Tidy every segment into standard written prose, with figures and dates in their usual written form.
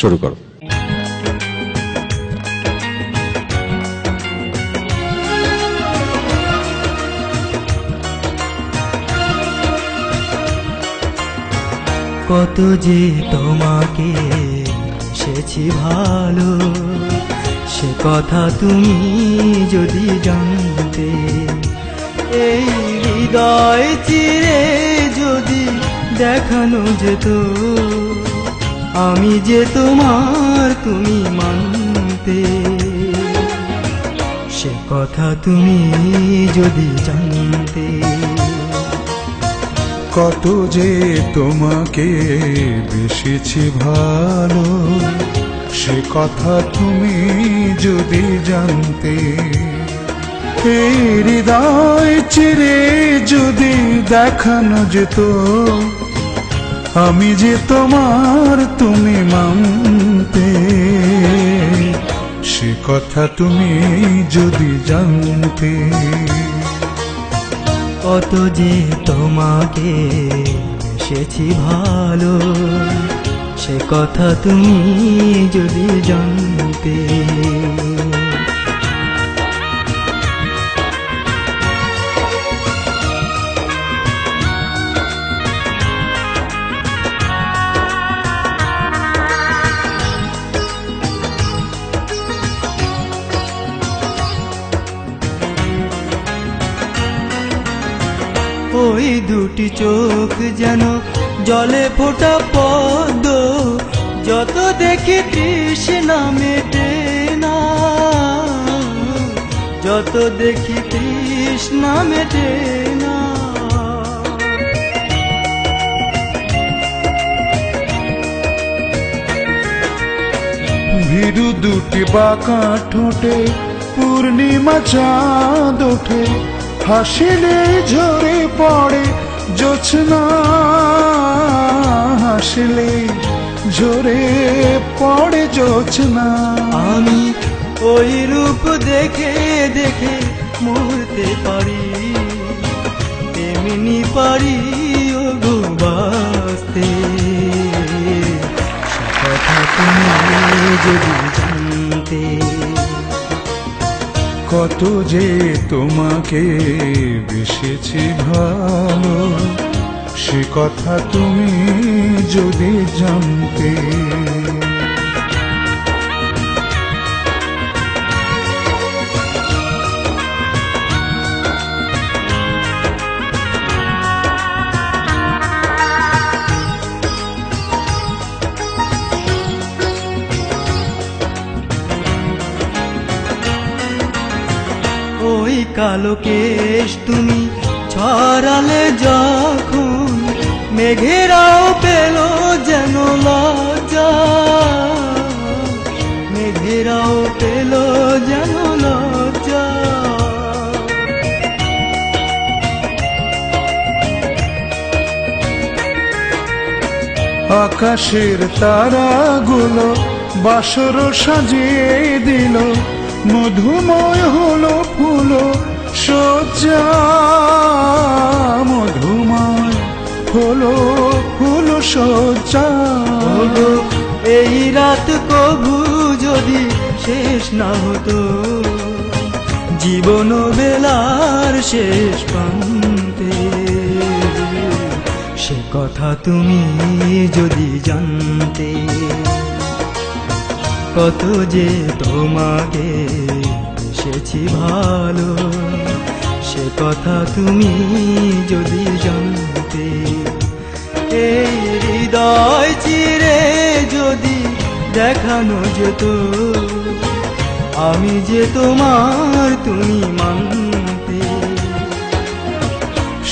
শুরু করো। কত যে তোমাকে সেছি ভালো, সে কথা তুমি যদি জানতে। এই হৃদয় চিরে যদি দেখানো যেত, আমি যে তোমার তুমি মানতে। সে কথা তুমি যদি জানতে। কত যে তোমাকে বেসেছি ভালো, সে কথা তুমি যদি জানতে। এই হৃদয় চিরে যদি দেখানো যেত, আমি যে তোমার তুমি মানতে। সে কথা তুমি যদি জানতে। কত যে তোমাকে বেসেছি ভালো, সে কথা তুমি যদি জানতে। ওই দুটি চোখ যেন জলে ফোটা পদ্ম, যত দেখি তৃষ্ণা মেটে না, যত দেখি তৃষ্ণা মেটে না। ভীরু দুটি বাঁকা ঠোঁটে পূর্ণিমা চাঁদ ওঠে, হাসিলে ঝরে পড়ে জোছনা, হাসিলে ঝরে পড়ে জোছনা। আমি ওই রূপ দেখে দেখে মরতে পারি, তেমনি পারি ও গো বাঁচতে। সে কথা তুমি যদি জানতে। কত যে তোমাকে বেসেছি ভালো, সে কথা তুমি যদি জানতে। ওই কালো কেশ তুমি ছড়ালে যখন, মেঘেরাও পেল যেন লজ্জা, মেঘেরাও পেল যেন লজ্জা। আকাশের তারাগুলো বাসর সাজিয়ে দিল, মধুময় হলো ফুল সজ্জা, মধুময় হলো ফুল সজ্জা। ওগো, এই রাত কবু যদি শেষ না হতো, জীবন বেলার শেষ প্রান্তে। সে কথা তুমি যদি জানতে। কত যে তোমাকে বেসেছি ভালো, সে কথা তুমি যদি জানতে। এই হৃদয় চিরে যদি দেখানো যেত, আমি যে তোমার তুমি মানতে।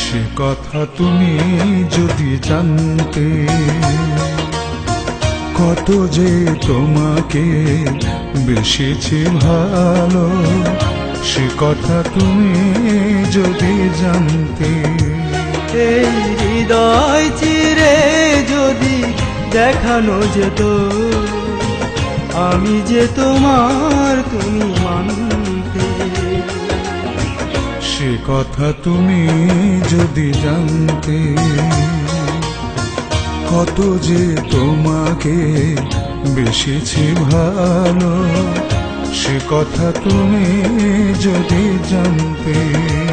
সে কথা তুমি যদি জানতে। কত যে তোমাকে বেসেছি ভালো, সে কথা তুমি যদি জানতে। এই হৃদয় চিরে যদি দেখানো যেত, আমি যে তোমার তুমি মানতে। সে কথা তুমি যদি জানতে। কত যে তোমাকে বেসেছি ভালো, সে কথা তুমি যদি জানতে।